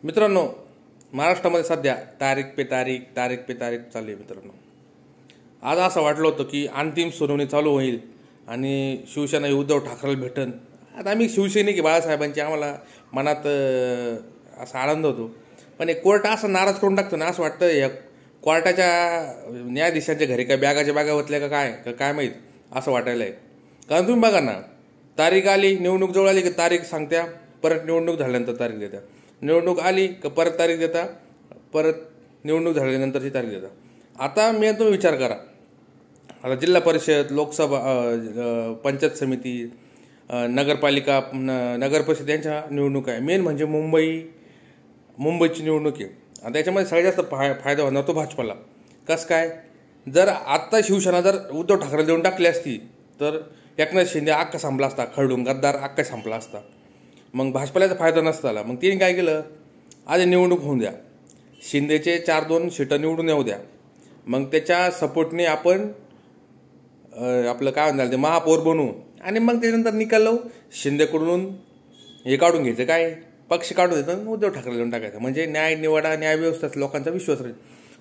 मित्रांनो, महाराष्ट्रामध्ये सध्या तारीख पे तारीख चालू आहे. मित्रांनो, आज असं वाटलं होतं की अंतिम सुनावणी चालू होईल आणि शिवसेना उद्धव ठाकरेला भेटन. आता आम्ही शिवसैनिक आहे बाळासाहेबांची, आम्हाला मनात असा आनंद होतो. पण एक कोर्ट असं नाराज करून टाकतो ना, असं वाटतं या कोर्टाच्या न्यायाधीशांच्या घरी काय बॅगाच्या बॅगा होतल्या का काय माहीत, असं वाटायला आहे. कारण तुम्ही बघा ना, तारीख आली, निवडणूक जवळ आली की तारीख सांगत्या, परत निवडणूक झाल्यानंतर तारीख देत्या, निवडणूक आली का परत तारीख देता, परत निवडणूक झाल्यानंतरची तारीख देता. आता मी तुम्ही विचार करा, आता जिल्हा परिषद, लोकसभा, पंचायत समिती, नगरपालिका, नगर परिषद यांच्या निवडणूक आहे. मेन म्हणजे मुंबईची निवडणूक आहे. आणि त्याच्यामध्ये सगळ्यात जास्त फायदा होणार तो भाजपाला. कसं काय, जर आत्ता शिवसेना जर उद्धव ठाकरे देऊन टाकली असती तर एकनाथ शिंदे अख्खा संपला असता, खरडून गद्दार अख्खा संपला असता. मग भाजपाला फायदा नसता आला. मग तिने काय केलं, आधी निवडणूक होऊन द्या, शिंदेचे 4-2 सीटं निवडून येऊ द्या, मग त्याच्या सपोर्टने आपण आपलं काय म्हणतात ते महापौर बनवू, आणि मग त्यानंतर निकाल लावू. शिंदेकडून हे काढून घ्यायचं, काय पक्ष काढून द्यायचं, उद्धव ठाकरे देऊन टाकायचं, म्हणजे न्याय व्यवस्थेत लोकांचा विश्वास राहील.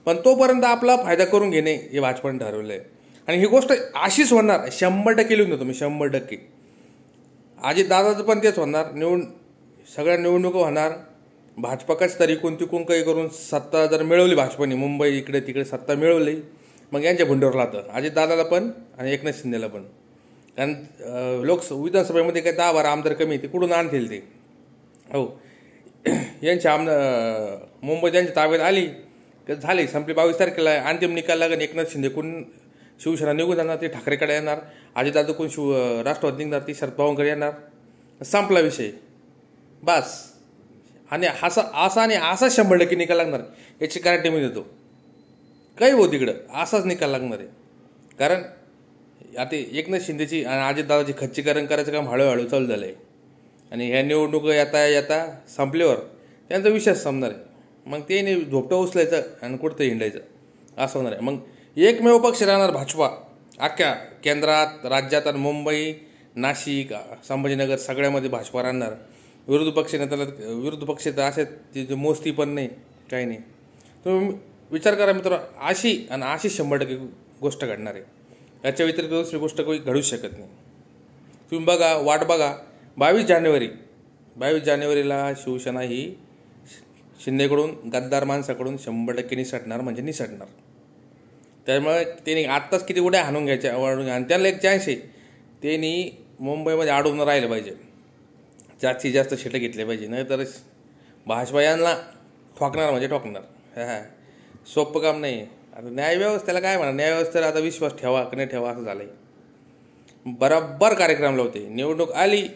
पण तोपर्यंत आपला फायदा करून घेणे हे भाजपाने ठरवलं आहे. आणि ही गोष्ट अशीच होणार, 100% लिहून देतो मी, 100%. दादाचं पण तेच होणार. सगळ्या निवडणुका होणार भाजपाकाच, तरी तिकून काही करून सत्ता जर मिळवली भाजपाने, मुंबई इकडे तिकडे सत्ता मिळवली, मग यांच्या भुंडीवर राहतं दादाला पण आणि एकनाथ शिंदेला पण. कारण विधानसभेमध्ये काही 10-12 आमदार कमी, ते कुठून आणतील ते. हो, यांच्या मुंबई त्यांच्या ताब्यात आली तर झाली, संपली. 22 तारखेला अंतिम निकाल लागेल. एकनाथ शिंदेकडून शिवसेना निघून जाणार, ते ठाकरेकडे येणार. दादाकडून राष्ट्रवादी निघणार, ती शरद पवारकडे येणार. संपला विषय, बस. आणि असा 100% निकाल लागणार, याची गॅरंटी मी देतो. काही हो तिकडं असाच निकाल लागणार आहे. कारण आता एकनाथ शिंदेची आणि दादाची खच्चीकरण करायचं काम हळूहळू चालू झालं आहे. आणि ह्या निवडणूक येता संपल्यावर त्यांचा विषयच संपणार आहे. मग ते झोपटं उचलायचं आणि कुठं हिंडायचं, असं होणार आहे. मग एकमेव पक्ष राहणार भाजपा, अख्ख्या केंद्रात, राज्यात. आणि मुंबई, नाशिक, संभाजीनगर सगळ्यामध्ये भाजपा राहणार. विरोधी पक्ष तर असे तिथे मोजती पण नाही, काही नाही. तुम्ही विचार करा मित्र, अशी 100% गोष्ट घडणार आहे. याच्या व्यतिरिक्त दुसरी गोष्ट काही घडूच शकत नाही. तुम्ही बघा, वाट बघा, 22 जानेवारीला शिवसेना ही शिंदेकडून, गद्दार माणसाकडून 100% निसटणार, म्हणजे निसटणार. त्यामुळे त्यांनी आत्ताच किती उड्या हाणून घ्यायच्या, आणि त्यांना एक चान्स आहे, त्यांनी मुंबईमध्ये अडवून राहिलं पाहिजे, जास्तीत जास्त सीटं घेतल्या पाहिजे. नाहीतर भाजपा यांना ठोकणार म्हणजे ठोकणार. सोपं काम नाही. आता न्यायव्यवस्थेला काय म्हणा, न्यायव्यवस्थेला आता विश्वास ठेवा की नाही ठेवा, असं झालं आहे. बरोबर कार्यक्रम लावते. निवडणूक आली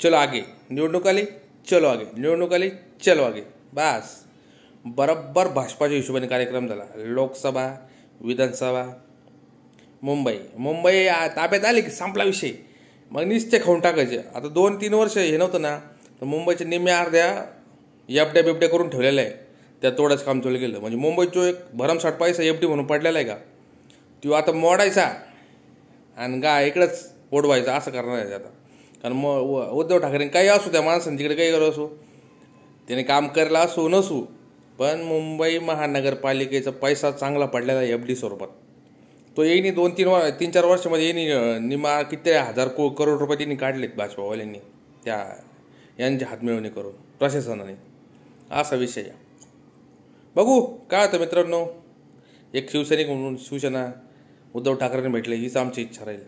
चलो आगे, निवडणूक आली चलो आगे, निवडणूक आली चलो आगे, बस. बरोबर भाजपाच्या हिशोबाने कार्यक्रम झाला. लोकसभा, विधानसभा, मुंबई ताब्यात आली की संपला विषय. मग निश्चय खाऊन टाकायचे. आता 2-3 वर्ष हे नव्हतं ना, तर मुंबईच्या निम्म्या अर्ध्या एफड्या करून ठेवलेल्या आहे, त्या तोडाच काम चालू केलं. म्हणजे मुंबईचा एक भरमसाठ पैसा एफडी म्हणून पडलेला आहे का, तो आता मोडायचा आणि इकडंच ओढवायचा, असं करणार आहे आता. कारण मग उद्धव ठाकरे काही असू, त्या माणसांनी तिकडे काही करू असो, त्याने काम करायला असो नसू, पण मुंबई महानगरपालिकेचा पैसा चांगला पडलेला आहे एफडी स्वरूपात. तो येईनी 2-3-4 वर्षामध्ये येईनी निमा किती करोड रुपये त्यांनी काढलेत भाजपावाल्यांनी, यांच्या हातमिळवणी करून प्रशासनाने. असा विषय बघू काय होतं मित्रांनो. एक शिवसैनिक म्हणून शिवसेना उद्धव ठाकरेंनी भेटले, हीच आमची इच्छा राहील.